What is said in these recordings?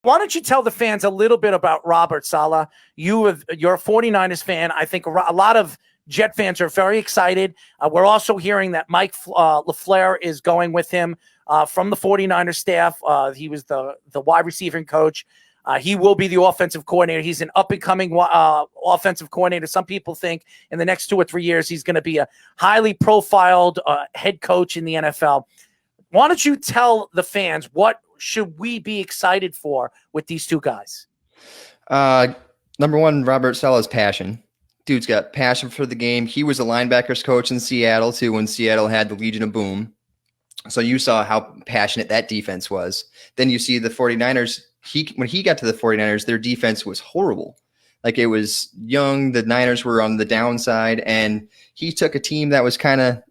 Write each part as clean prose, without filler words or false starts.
Why don't you tell the fans a little bit about Robert Saleh? You're a 49ers fan. I think a lot of Jet fans are very excited. We're also hearing that Mike LaFleur is going with him from the 49ers staff. He was the wide receiving coach. He will be the offensive coordinator. He's an up-and-coming offensive coordinator. Some people think in the next 2 or 3 years he's going to be a highly profiled head coach in the NFL. Why don't you tell the fans what should we be excited for with these two guys? Number one, Robert Saleh's passion. Dude's got passion for the game. He was a linebackers coach in Seattle, too, when Seattle had the Legion of Boom. So you saw how passionate that defense was. Then you see the 49ers. When he got to the 49ers, their defense was horrible. Like, it was young. The Niners were on the downside, and he took a team that was kind of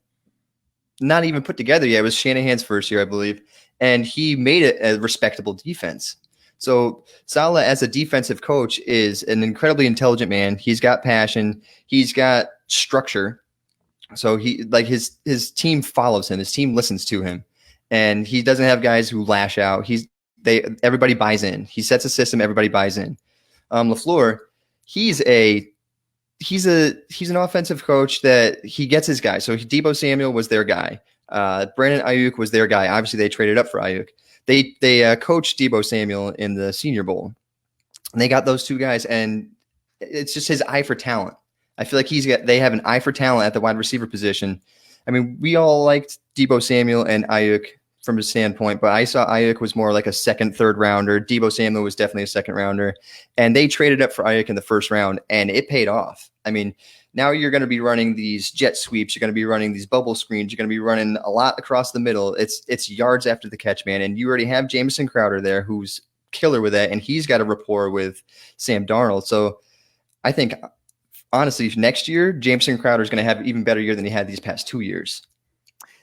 not even put together yet. It was Shanahan's first year, I believe, and he made it a respectable defense. So Saleh, as a defensive coach, is an incredibly intelligent man. He's got passion. He's got structure. So his team follows him. His team listens to him, and he doesn't have guys who lash out. Everybody buys in. He sets a system. Everybody buys in. LaFleur, he's an offensive coach that he gets his guy. So Deebo Samuel was their guy. Brandon Ayuk was their guy. Obviously, they traded up for Ayuk. They coached Deebo Samuel in the Senior Bowl, and they got those two guys. And it's just his eye for talent. I feel like they have an eye for talent at the wide receiver position. I mean, we all liked Deebo Samuel and Ayuk from his standpoint, but I saw Ayuk was more like a second, third rounder. Deebo Samuel was definitely a second rounder, and they traded up for Ayuk in the first round, and it paid off. I mean, now you're going to be running these jet sweeps. You're going to be running these bubble screens. You're going to be running a lot across the middle. It's yards after the catch, man. And you already have Jamison Crowder there, who's killer with that, and he's got a rapport with Sam Darnold. So I think, honestly, next year, Jamison Crowder is going to have an even better year than he had these past 2 years.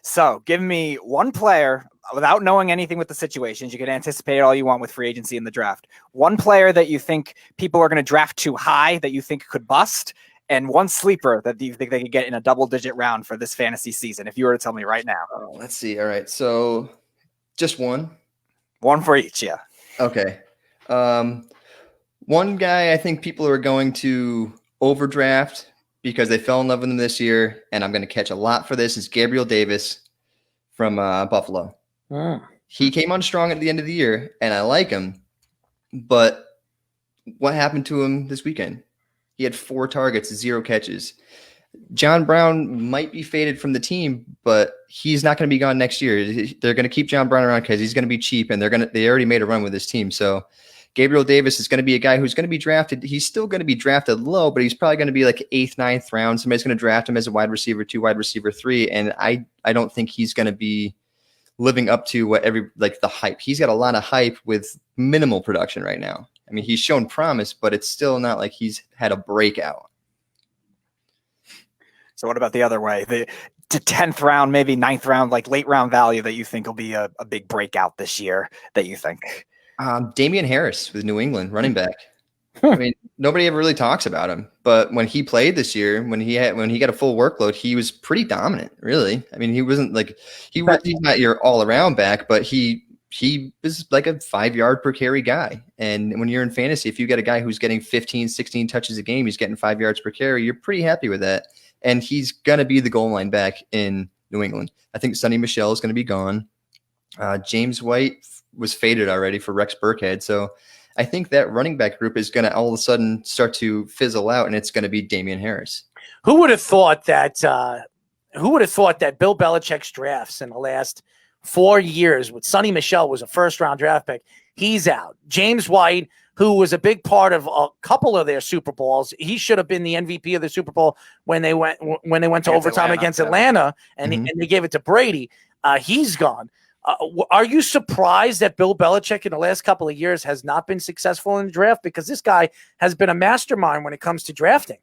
So give me one player, without knowing anything with the situations. You can anticipate all you want with free agency in the draft. One player that you think people are going to draft too high that you think could bust, and one sleeper that you think they could get in a double-digit round for this fantasy season, if you were to tell me right now. Oh, let's see. All right. So just one? One for each, yeah. Okay. One guy I think people are going to overdraft because they fell in love with him this year, and I'm going to catch a lot for this, is Gabriel Davis from Buffalo. He came on strong at the end of the year, and I like him, but what happened to him this weekend? He had 4 targets, 0 catches. John Brown might be faded from the team, but he's not going to be gone next year. They're going to keep John Brown around because he's going to be cheap, and they already made a run with this team. So Gabriel Davis is going to be a guy who's going to be drafted. He's still going to be drafted low, but he's probably going to be like 8th, 9th round. Somebody's going to draft him as a wide receiver 2, wide receiver 3, and I don't think he's going to be living up to what the hype. He's got a lot of hype with minimal production right now. I mean, he's shown promise, but it's still not like he's had a breakout. So what about the other way? The 10th round, maybe 9th round, like late round value that you think will be a big breakout this year that you think? Damien Harris with New England, running back. I mean, nobody ever really talks about him, but when he played this year, when he got a full workload, he was pretty dominant, really. I mean, he wasn't like he's not your all around back, but he is like a 5-yard per carry guy. And when you're in fantasy, if you get a guy who's getting 15, 16 touches a game, he's getting 5 yards per carry, you're pretty happy with that. And he's going to be the goal line back in New England. I think Sonny Michel is going to be gone. James White was faded already for Rex Burkhead. So I think that running back group is going to all of a sudden start to fizzle out, and it's going to be Damien Harris. Who would have thought that Bill Belichick's drafts in the last 4 years with Sonny Michel was a first-round draft pick? He's out. James White, who was a big part of a couple of their Super Bowls, he should have been the MVP of the Super Bowl when they went to overtime against Atlanta, and they gave it to Brady. He's gone. Are you surprised that Bill Belichick in the last couple of years has not been successful in the draft? Because this guy has been a mastermind when it comes to drafting.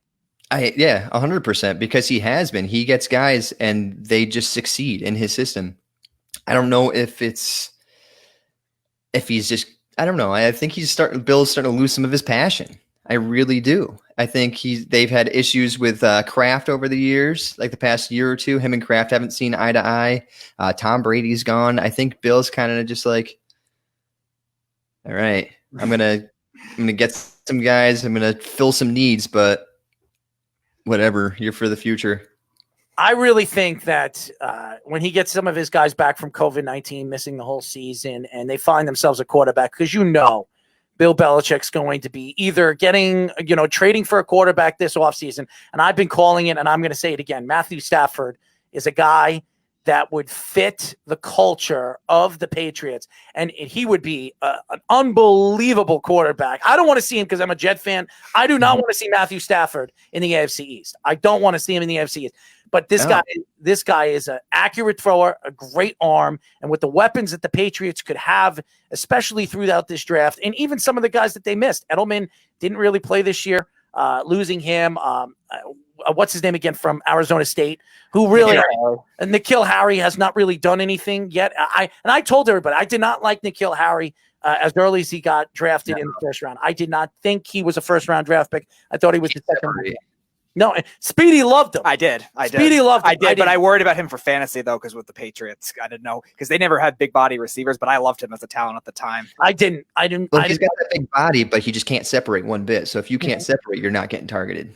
100%, because he has been. He gets guys and they just succeed in his system. I don't know I think Bill's starting to lose some of his passion. I really do. I think they've had issues with Kraft over the years, like the past year or two. Him and Kraft haven't seen eye to eye. Tom Brady's gone. I think Bill's kind of just like, all right, I'm gonna get some guys. I'm gonna fill some needs, but whatever. You're for the future. I really think that when he gets some of his guys back from COVID-19, missing the whole season, and they find themselves a quarterback, because Bill Belichick's going to be either trading for a quarterback this offseason, and I've been calling it, and I'm going to say it again. Matthew Stafford is a guy that would fit the culture of the Patriots, and he would be an unbelievable quarterback. I don't want to see him because I'm a Jet fan. I do not want to see Matthew Stafford in the AFC East. I don't want to see him in the AFC East. But this guy is an accurate thrower, a great arm, and with the weapons that the Patriots could have, especially throughout this draft, and even some of the guys that they missed. Edelman didn't really play this year, losing him. What's his name again from Arizona State? Who really N'Keal Harry has not really done anything yet. I told everybody I did not like N'Keal Harry as early as he got drafted in the first round. I did not think he was a first round draft pick. I thought he was the second round. No, Speedy loved him. I did. Speedy loved him. I did, but I worried about him for fantasy, though, because with the Patriots, I didn't know, because they never had big body receivers, but I loved him as a talent at the time. I didn't. Well, he's got that big body, but he just can't separate one bit. So if you can't separate, you're not getting targeted.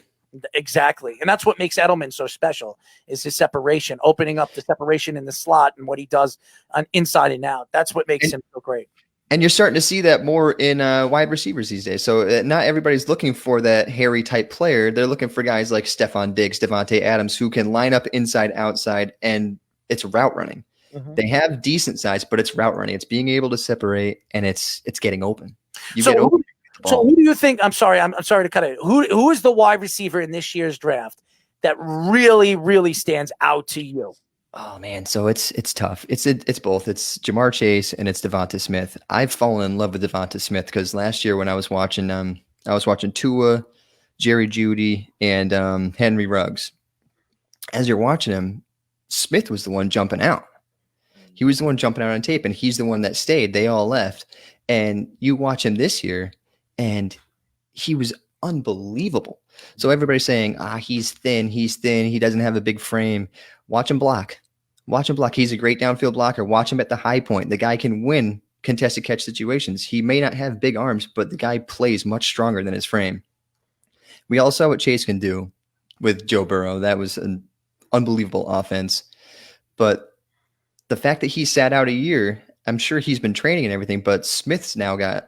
Exactly. And that's what makes Edelman so special, is his separation, opening up the separation in the slot and what he does on inside and out. That's what makes him so great. And you're starting to see that more in wide receivers these days. So not everybody's looking for that hairy type player. They're looking for guys like Stephon Diggs, Devontae Adams, who can line up inside, outside, and it's route running. Mm-hmm. They have decent size, but it's route running. It's being able to separate, and it's getting open. So who do you think? I'm sorry to cut it. Who is the wide receiver in this year's draft that really, really stands out to you? Oh man, so it's tough. It's both. It's Jamar Chase and it's Devonta Smith. I've fallen in love with Devonta Smith because last year when I was watching Tua, Jerry Jeudy, and Henry Ruggs. As you're watching him, Smith was the one jumping out. He was the one jumping out on tape, and he's the one that stayed. They all left, and you watch him this year, and he was unbelievable. So everybody's saying, he's thin. He doesn't have a big frame. Watch him block. He's a great downfield blocker. Watch him at the high point. The guy can win contested catch situations. He may not have big arms, but the guy plays much stronger than his frame. We all saw what Chase can do with Joe Burrow. That was an unbelievable offense. But the fact that he sat out a year, I'm sure he's been training and everything, but Smith's now got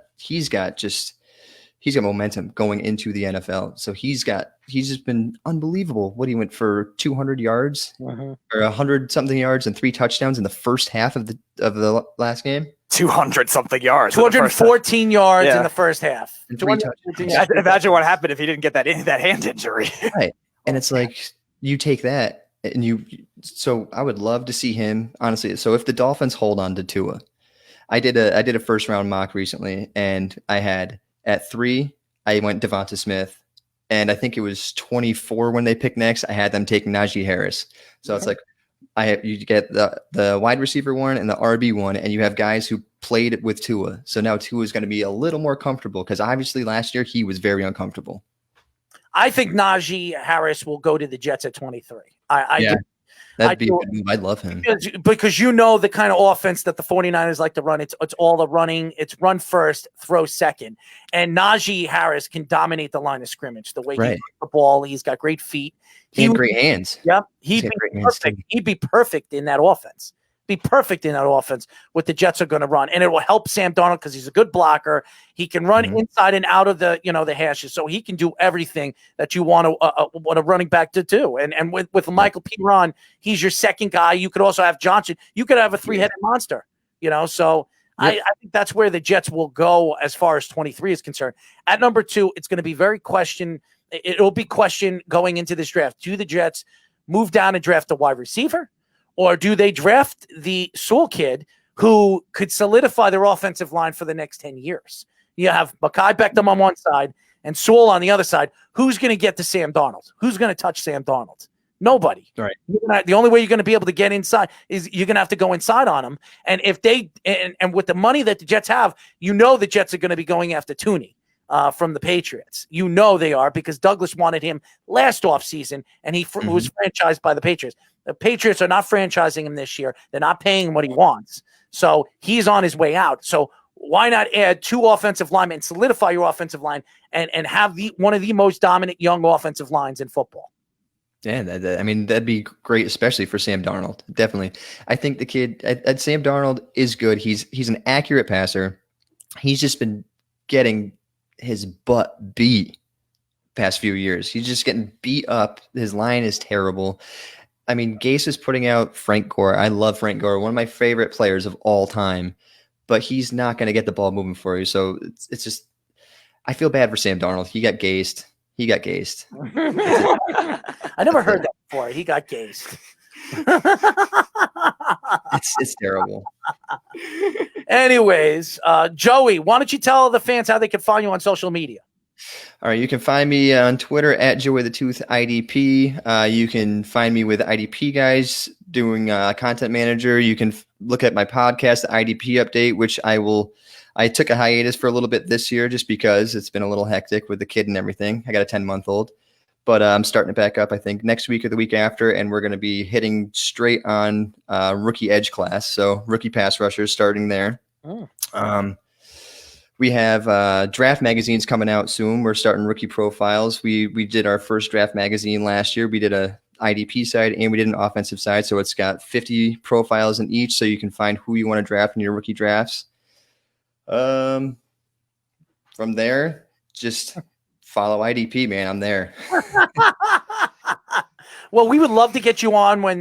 momentum going into the NFL. So he's just been unbelievable. What he went for 200 yards or 100 something yards and 3 touchdowns in the first half of the last game. 200 something yards. 214 yards in the first half. Imagine what happened if he didn't get that hand injury. Right. And it's like, you take that and so I would love to see him, honestly. So if the Dolphins hold on to Tua, I did a first round mock recently, and I had at 3, I went Devonta Smith, and I think it was 24 when they picked next. I had them taking Najee Harris. So it's like you get the wide receiver one and the RB one, and you have guys who played with Tua. So now Tua is going to be a little more comfortable because obviously last year he was very uncomfortable. I think Najee Harris will go to the Jets at 23. That'd be a good move. I'd love him. Because the kind of offense that the 49ers like to run. It's all the running. It's run first, throw second. And Najee Harris can dominate the line of scrimmage. The way he runs the ball, he's got great feet. He had great hands. Yep. He'd be perfect. He'd be perfect in that offense. What the Jets are going to run. And it will help Sam Darnold because he's a good blocker. He can run inside and out of the hashes. So he can do everything that you want a running back to do. And with Michael Piron, he's your second guy. You could also have Johnson. You could have a 3-headed monster, so I think that's where the Jets will go as far as 23 is concerned. At number 2, it's going to be it'll be questioned going into this draft. Do the Jets move down and draft a wide receiver? Or do they draft the Sewell kid who could solidify their offensive line for the next 10 years? You have Mekhi Beckham on one side and Sewell on the other side. Who's going to get to Sam Darnold? Who's going to touch Sam Darnold? Nobody. Right. The only way you're going to be able to get inside is you're going to have to go inside on him. And if and with the money that the Jets have, the Jets are going to be going after Tooney from the Patriots. They are, because Douglas wanted him last offseason and he was franchised by the Patriots. The Patriots are not franchising him this year. They're not paying him what he wants. So he's on his way out. So why not add 2 offensive linemen and solidify your offensive line and have one of the most dominant young offensive lines in football? Yeah, I mean, that'd be great, especially for Sam Darnold. Definitely. I think the kid, Sam Darnold is good. He's an accurate passer. He's just been getting his butt beat past few years. He's just getting beat up. His line is terrible. I mean, Gase is putting out Frank Gore. I love Frank Gore, one of my favorite players of all time, but he's not going to get the ball moving for you. So it's just, I feel bad for Sam Darnold. He got gased. I never heard that before. He got gased. It's terrible. Anyways, Joey, why don't you tell the fans how they can find you on social media? All right, you can find me on Twitter at JoeyTheToothIDP. You can find me with IDP Guys doing content manager. You can look at my podcast, the IDP Update, which I took a hiatus for a little bit this year just because it's been a little hectic with the kid and everything. I got a 10-month-old, but I'm starting it back up, I think, next week or the week after, and we're going to be hitting straight on rookie edge class, so rookie pass rushers starting there. Oh. We have draft magazines coming out soon. We're starting rookie profiles. We did our first draft magazine last year. We did a IDP side and we did an offensive side. So it's got 50 profiles in each, so you can find who you want to draft in your rookie drafts. From there, just follow IDP, man. I'm there. Well, we would love to get you on when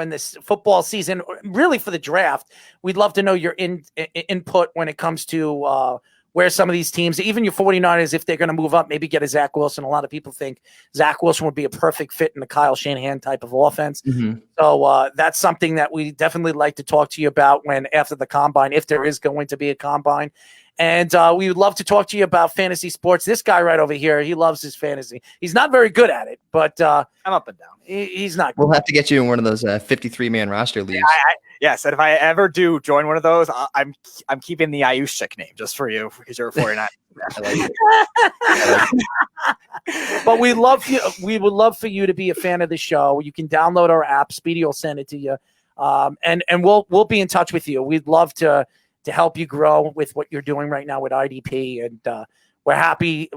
this football season, really for the draft. We'd love to know your input when it comes to where some of these teams, even your 49ers, if they're going to move up, maybe get a Zach Wilson. A lot of people think Zach Wilson would be a perfect fit in the Kyle Shanahan type of offense. Mm-hmm. So that's something that we definitely like to talk to you about after the combine, if there is going to be a combine. And we would love to talk to you about fantasy sports. This guy right over here, he loves his fantasy. He's not very good at it, but I'm up and down. He's not good. We'll have to get you in one of those 53-man roster leagues. Yes, and if I ever do join one of those, I'm keeping the Ayushik name just for you because you're a 49. I like it. But we would love for you to be a fan of the show. You can download our app. Speedy will send it to you, and we'll be in touch with you. We'd love to help you grow with what you're doing right now with IDP, and we're happy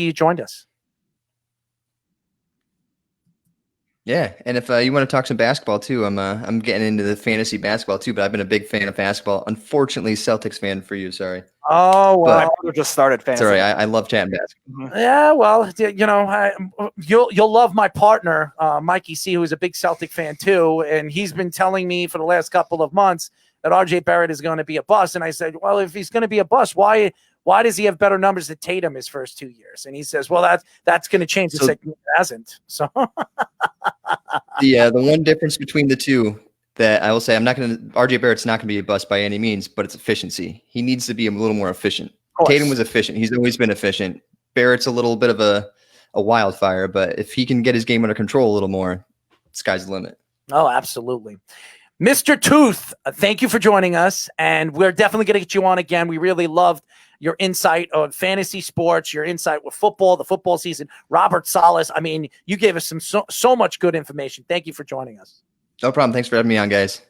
you joined us. Yeah, and if you want to talk some basketball too, I'm getting into the fantasy basketball too, but I've been a big fan of basketball. Unfortunately, Celtics fan for you. Sorry. Oh well, I just started fantasy. Sorry, I love chatting basketball. Yeah, well, you'll love my partner, Mikey C, who's a big Celtic fan too, and he's been telling me for the last couple of months that RJ Barrett is going to be a bust, and I said, well, if he's going to be a bust, why does he have better numbers than Tatum his first 2 years? And he says, well, that's going to change. So, it hasn't. So the one difference between the two that I will say, RJ Barrett's not going to be a bust by any means, but it's efficiency. He needs to be a little more efficient. Tatum was efficient. He's always been efficient. Barrett's a little bit of a wildfire, but if he can get his game under control a little more, sky's the limit. Oh, absolutely. Mr. Tooth, thank you for joining us, and we're definitely going to get you on again. We really loved your insight on fantasy sports, your insight with football, the football season. Robert Saleh, I mean, you gave us so much good information. Thank you for joining us. No problem. Thanks for having me on, guys.